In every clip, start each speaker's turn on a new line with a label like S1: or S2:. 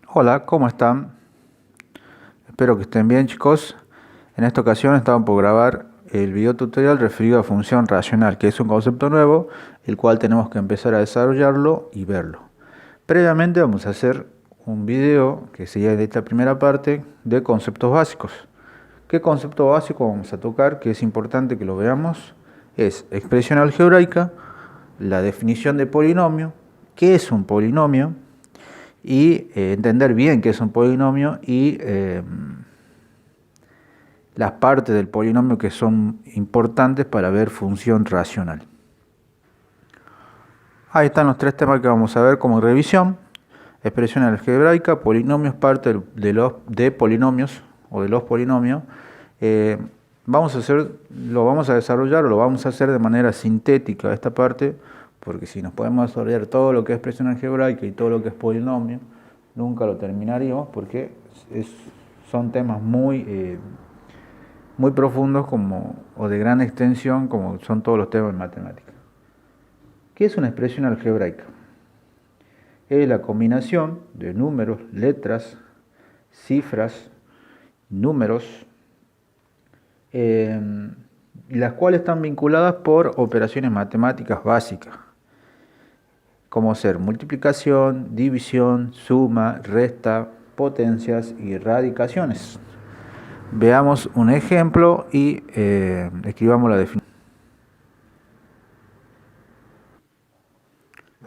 S1: Hola, ¿cómo están? Espero que estén bien, chicos. En esta ocasión estamos por grabar el video tutorial referido a función racional, que es un concepto nuevo, el cual tenemos que empezar a desarrollarlo y verlo. Previamente vamos a hacer un video que sería de esta primera parte de conceptos básicos. ¿Qué concepto básico vamos a tocar? Que es importante que lo veamos. Es expresión algebraica, la definición de polinomio, qué es un polinomio, y entender bien qué es un polinomio y las partes del polinomio que son importantes para ver función racional. Ahí están los tres temas que vamos a ver como revisión: expresión algebraica, polinomios, parte de polinomios o de los polinomios. Lo vamos a desarrollar o lo vamos a hacer de manera sintética esta parte, porque si nos podemos desarrollar todo lo que es expresión algebraica y todo lo que es polinomio, nunca lo terminaríamos, porque son temas muy profundos o de gran extensión, como son todos los temas en matemáticas. ¿Qué es una expresión algebraica? Es la combinación de números, letras, cifras, números, las cuales están vinculadas por operaciones matemáticas básicas, como ser multiplicación, división, suma, resta, potencias y radicaciones. Veamos un ejemplo y escribamos la definición.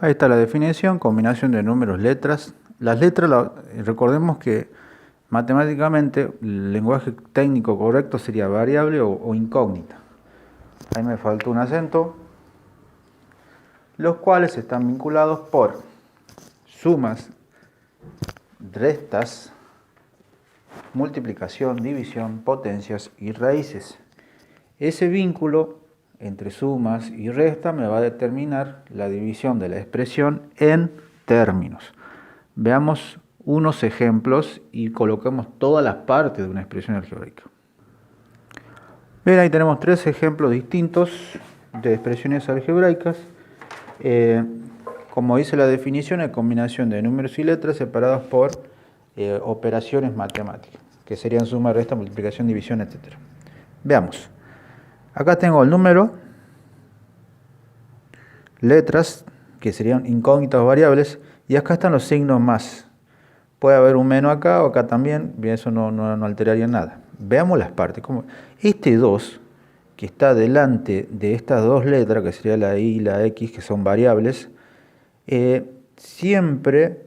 S1: Ahí está la definición: combinación de números, letras. Las letras, recordemos que matemáticamente el lenguaje técnico correcto sería variable o incógnita. Ahí me faltó un acento. Los cuales están vinculados por sumas, restas, multiplicación, división, potencias y raíces. Ese vínculo entre sumas y resta me va a determinar la división de la expresión en términos. Veamos unos ejemplos y coloquemos todas las partes de una expresión algebraica. Bien, ahí tenemos tres ejemplos distintos de expresiones algebraicas. Como dice la definición, es combinación de números y letras separados por operaciones matemáticas, que serían suma, resta, multiplicación, división, etc. Veamos. Acá tengo el número, letras, que serían incógnitas o variables, y acá están los signos más. Puede haber un menos acá o acá también, bien, eso no alteraría nada. Veamos las partes. Este 2, que está delante de estas dos letras, que sería la I y la X, que son variables, siempre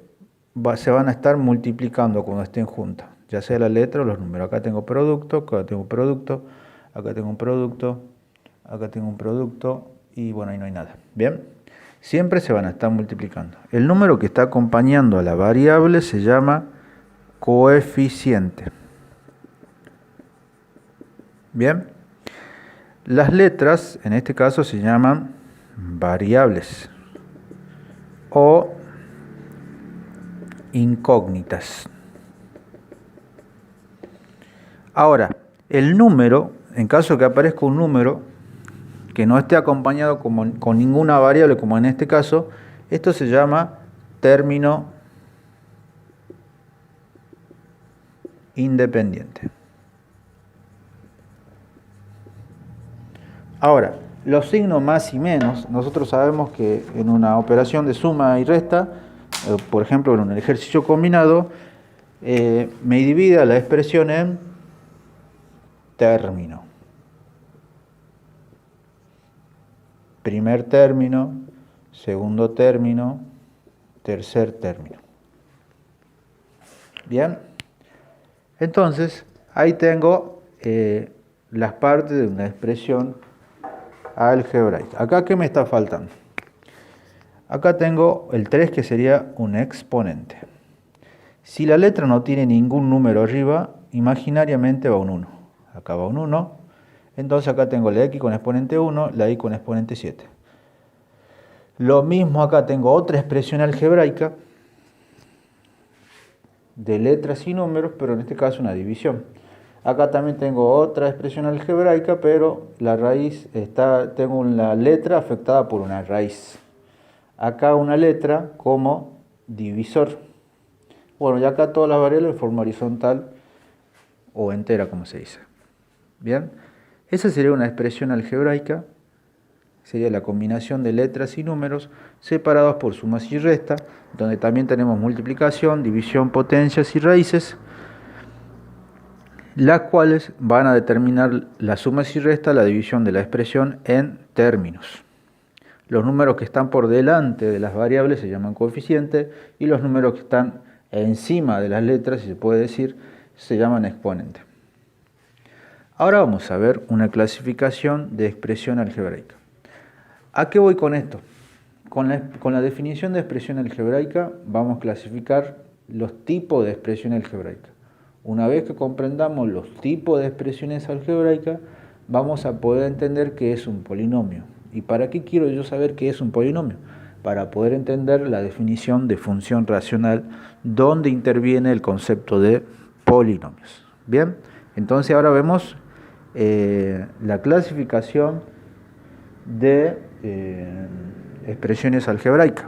S1: se van a estar multiplicando cuando estén juntas, ya sea la letra o los números. Acá tengo producto, acá tengo producto, acá tengo un producto, acá tengo un producto, y bueno, ahí no hay nada. Bien, siempre se van a estar multiplicando. El número que está acompañando a la variable se llama coeficiente. Bien, las letras en este caso se llaman variables o incógnitas. Ahora, el número, en caso que aparezca un número que no esté acompañado con ninguna variable, como en este caso, esto se llama término independiente. Ahora, los signos más y menos, nosotros sabemos que en una operación de suma y resta, por ejemplo en un ejercicio combinado, me divide la expresión en término. Primer término, segundo término, tercer término. Bien, entonces ahí tengo las partes de una expresión algebraica. Acá, ¿qué me está faltando? Acá tengo el 3, que sería un exponente. Si la letra no tiene ningún número arriba, imaginariamente va un 1. Acá va un 1. Entonces acá tengo la X con exponente 1, la Y con exponente 7. Lo mismo acá tengo otra expresión algebraica de letras y números, pero en este caso una división. Acá también tengo otra expresión algebraica, pero la raíz tengo la letra afectada por una raíz. Acá una letra como divisor. Bueno, y acá todas las variables en forma horizontal o entera, como se dice. Bien, esa sería una expresión algebraica, sería la combinación de letras y números separados por sumas y restas, donde también tenemos multiplicación, división, potencias y raíces, las cuales van a determinar las sumas y restas, la división de la expresión en términos. Los números que están por delante de las variables se llaman coeficientes y los números que están encima de las letras, si se puede decir, se llaman exponentes. Ahora vamos a ver una clasificación de expresión algebraica. ¿A qué voy con esto? Con la definición de expresión algebraica vamos a clasificar los tipos de expresión algebraica. Una vez que comprendamos los tipos de expresiones algebraicas, vamos a poder entender qué es un polinomio. ¿Y para qué quiero yo saber qué es un polinomio? Para poder entender la definición de función racional, donde interviene el concepto de polinomios. Bien, entonces ahora vemos la clasificación de expresiones algebraicas.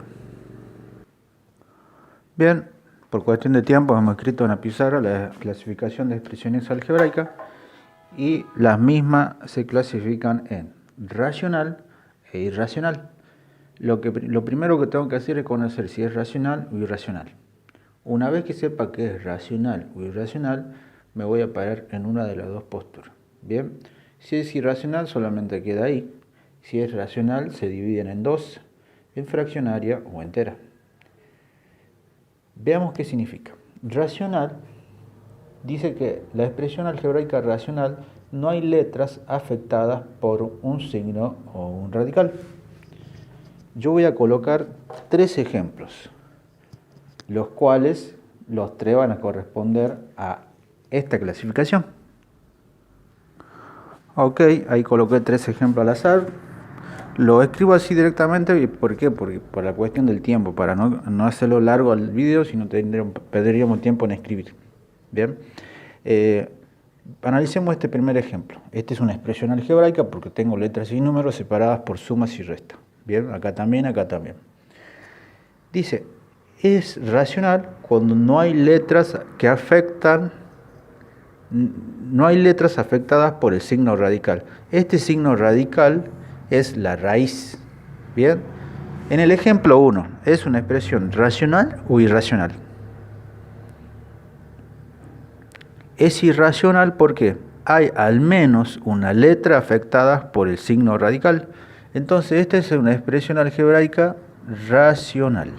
S1: Bien, por cuestión de tiempo hemos escrito en la pizarra la clasificación de expresiones algebraicas y las mismas se clasifican en racional e irracional. Lo primero que tengo que hacer es conocer si es racional o irracional. Una vez que sepa que es racional o irracional, me voy a parar en una de las dos posturas. Bien, si es irracional solamente queda ahí. Si es racional se dividen en dos, en fraccionaria o entera. Veamos qué significa. Racional dice que la expresión algebraica racional no hay letras afectadas por un signo o un radical. Yo voy a colocar tres ejemplos, los cuales los tres van a corresponder a esta clasificación. Ok, ahí coloqué tres ejemplos al azar. Lo escribo así directamente. ¿Por qué? Porque por la cuestión del tiempo, para no hacerlo largo al video, sino perderíamos tiempo en escribir. Bien, analicemos este primer ejemplo. Este es una expresión algebraica porque tengo letras y números separadas por sumas y restas. Bien, acá también, acá también. Dice, es racional cuando no hay letras que afectan, no hay letras afectadas por el signo radical. Este signo radical es la raíz. Bien, en el ejemplo 1, ¿es una expresión racional o irracional? Es irracional porque hay al menos una letra afectada por el signo radical. Entonces, esta es una expresión algebraica racional.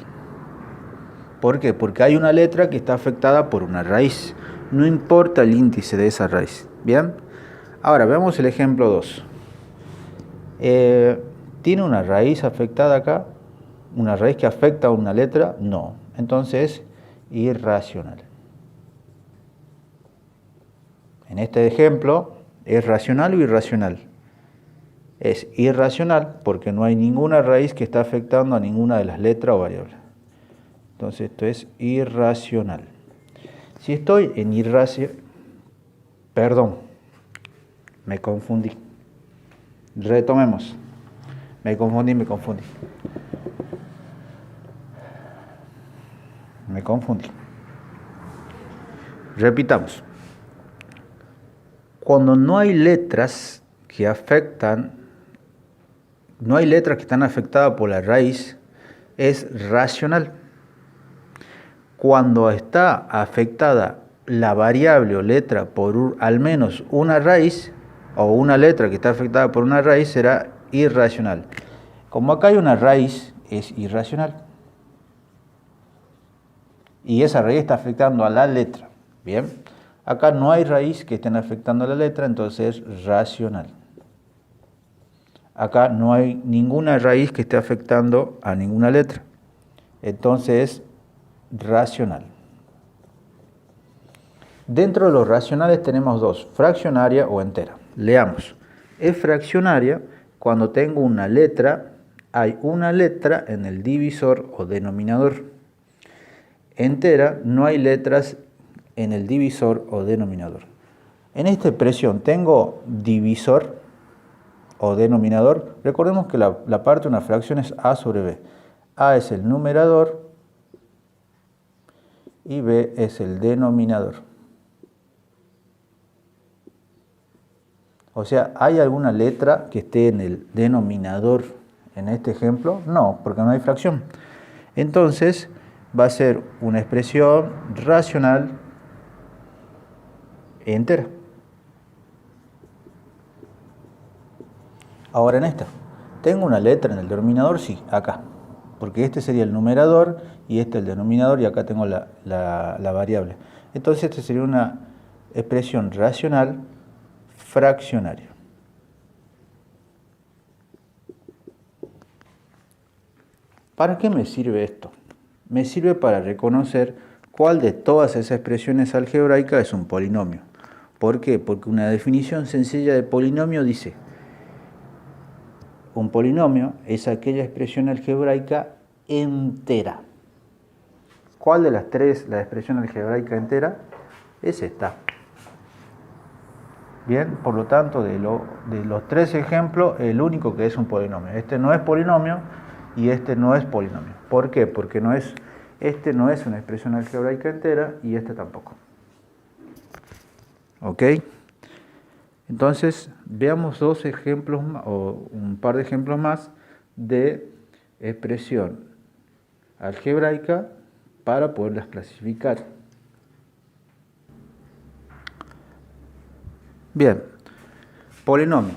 S1: ¿Por qué? Porque hay una letra que está afectada por una raíz. No importa el índice de esa raíz. ¿Bien? Ahora, veamos el ejemplo 2. ¿Tiene una raíz afectada acá? ¿Una raíz que afecta a una letra? No. Entonces, irracional. En este ejemplo, ¿es racional o irracional? Es irracional porque no hay ninguna raíz que está afectando a ninguna de las letras o variables. Entonces, esto es irracional. Si estoy en irracional, perdón, me confundí. Retomemos. Me confundí. Repitamos. Cuando no hay letras que afectan, no hay letras que están afectadas por la raíz, es racional. Cuando está afectada la variable o letra por al menos una raíz, o una letra que está afectada por una raíz, será irracional. Como acá hay una raíz, es irracional. Y esa raíz está afectando a la letra. Bien, acá no hay raíz que estén afectando a la letra, entonces es racional. Acá no hay ninguna raíz que esté afectando a ninguna letra, entonces es racional. Dentro de los racionales tenemos dos, fraccionaria o entera. Leamos. Es fraccionaria cuando tengo una letra, hay una letra en el divisor o denominador. Entera, no hay letras en el divisor o denominador. En esta expresión tengo divisor o denominador. Recordemos que la parte de una fracción es a sobre b. A es el numerador y b es el denominador. O sea, ¿hay alguna letra que esté en el denominador en este ejemplo? No, porque no hay fracción. Entonces va a ser una expresión racional entera. Ahora en esta, ¿tengo una letra en el denominador? Sí, acá. Porque este sería el numerador y este el denominador y acá tengo la variable. Entonces esta sería una expresión racional fraccionaria. ¿Para qué me sirve esto? Me sirve para reconocer cuál de todas esas expresiones algebraicas es un polinomio. ¿Por qué? Porque una definición sencilla de polinomio dice: un polinomio es aquella expresión algebraica entera. ¿Cuál de las tres, la expresión algebraica entera? Es esta. Bien, por lo tanto, de los tres ejemplos, el único que es un polinomio. Este no es polinomio y este no es polinomio. ¿Por qué? Porque este no es una expresión algebraica entera y este tampoco. ¿Ok? Entonces, veamos dos ejemplos o un par de ejemplos más de expresión algebraica para poderlas clasificar. Bien, polinomio.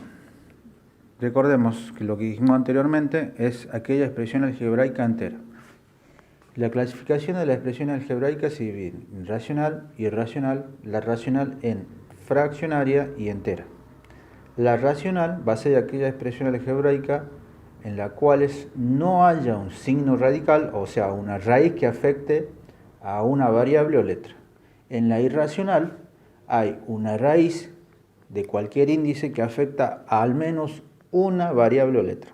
S1: Recordemos que lo que dijimos anteriormente es aquella expresión algebraica entera. La clasificación de la expresión algebraica se divide en racional y irracional, la racional en fraccionaria y entera. La racional va a ser aquella expresión algebraica en la cual no haya un signo radical, o sea, una raíz que afecte a una variable o letra. En la irracional hay una raíz de cualquier índice que afecta a al menos una variable o letra.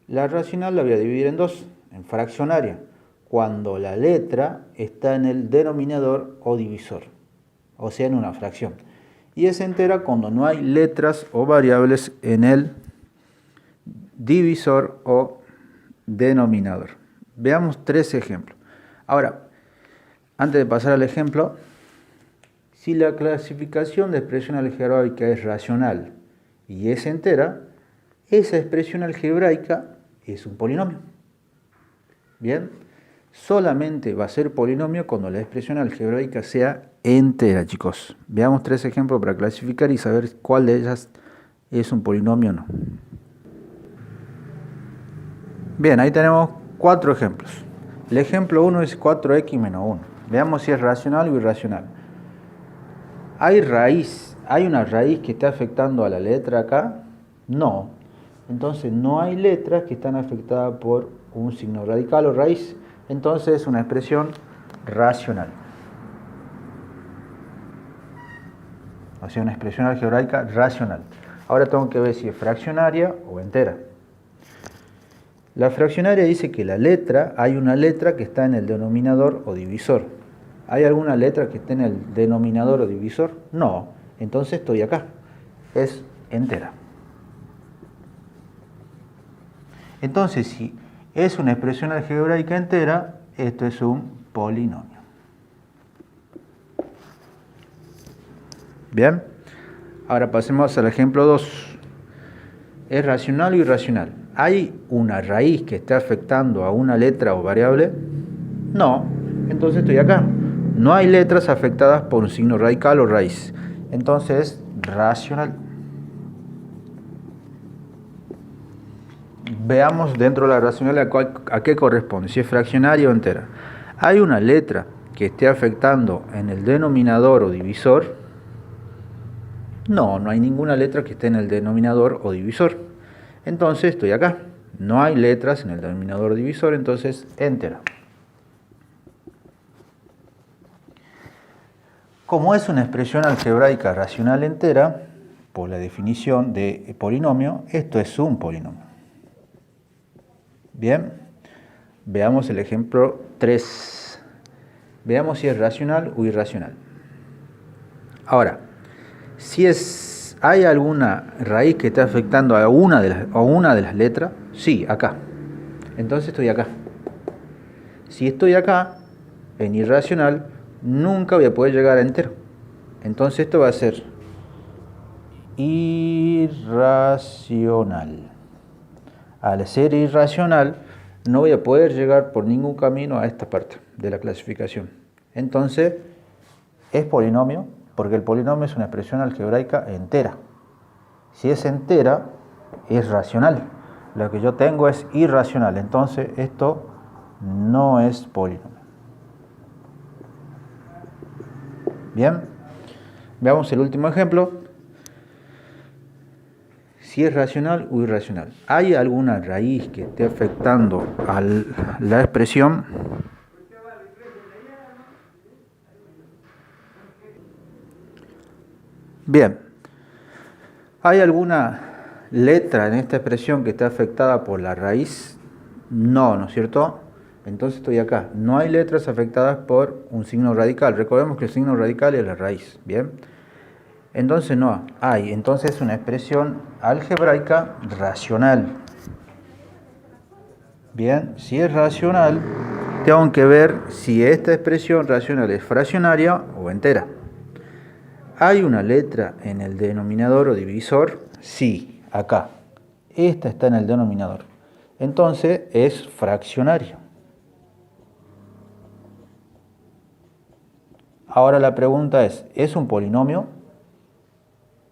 S1: La racional la voy a dividir en dos, en fraccionaria, cuando la letra está en el denominador o divisor, o sea, en una fracción. Y es entera cuando no hay letras o variables en el divisor o denominador. Veamos tres ejemplos. Ahora, antes de pasar al ejemplo, si la clasificación de expresión algebraica es racional y es entera, esa expresión algebraica es un polinomio. Bien, solamente va a ser polinomio cuando la expresión algebraica sea entera, chicos. Veamos tres ejemplos para clasificar y saber cuál de ellas es un polinomio o no. Bien, ahí tenemos cuatro ejemplos. El ejemplo 1 es 4x menos 1. Veamos si es racional o irracional. ¿Hay una raíz que está afectando a la letra acá? No. Entonces no hay letras que están afectadas por un signo radical o raíz. Entonces es una expresión racional. O sea, una expresión algebraica racional. Ahora tengo que ver si es fraccionaria o entera. La fraccionaria dice que hay una letra que está en el denominador o divisor. ¿Hay alguna letra que esté en el denominador o divisor? No. Entonces estoy acá. Es entera. Entonces, si es una expresión algebraica entera, esto es un polinomio. Bien. Ahora pasemos al ejemplo 2. ¿Es racional o irracional? ¿Hay una raíz que esté afectando a una letra o variable? No. Entonces estoy acá. No hay letras afectadas por un signo radical o raíz. Entonces, racional. Veamos dentro de la racional a qué corresponde, si es fraccionaria o entera. ¿Hay una letra que esté afectando en el denominador o divisor? No, no hay ninguna letra que esté en el denominador o divisor. Entonces estoy acá. No hay letras en el denominador o divisor, entonces entera. Como es una expresión algebraica racional entera, por la definición de polinomio, esto es un polinomio. Bien, veamos el ejemplo 3. Veamos si es racional o irracional. Ahora, si hay alguna raíz que está afectando a una de las letras, sí, acá. Entonces estoy acá. Si estoy acá, en irracional, nunca voy a poder llegar a entero. Entonces esto va a ser irracional. Al ser irracional, no voy a poder llegar por ningún camino a esta parte de la clasificación. Entonces, es polinomio, porque el polinomio es una expresión algebraica entera. Si es entera, es racional. Lo que yo tengo es irracional. Entonces, esto no es polinomio. Bien, veamos el último ejemplo. Si es racional o irracional. ¿Hay alguna raíz que esté afectando a la expresión? Bien. ¿Hay alguna letra en esta expresión que esté afectada por la raíz? No, ¿no es cierto? Entonces estoy acá. No hay letras afectadas por un signo radical. Recordemos que el signo radical es la raíz. Bien. Entonces no hay. Entonces es una expresión algebraica racional. Bien. Si es racional, tengo que ver si esta expresión racional es fraccionaria o entera. ¿Hay una letra en el denominador o divisor? Sí, acá. Esta está en el denominador. Entonces es fraccionario. Ahora la pregunta ¿es un polinomio?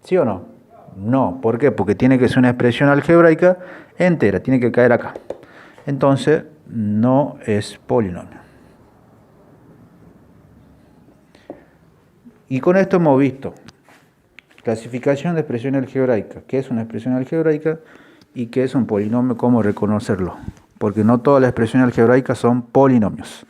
S1: ¿Sí o no? No. ¿Por qué? Porque tiene que ser una expresión algebraica entera. Tiene que caer acá. Entonces no es polinomio. Y con esto hemos visto clasificación de expresión algebraica, qué es una expresión algebraica y qué es un polinomio, cómo reconocerlo, porque no todas las expresiones algebraicas son polinomios.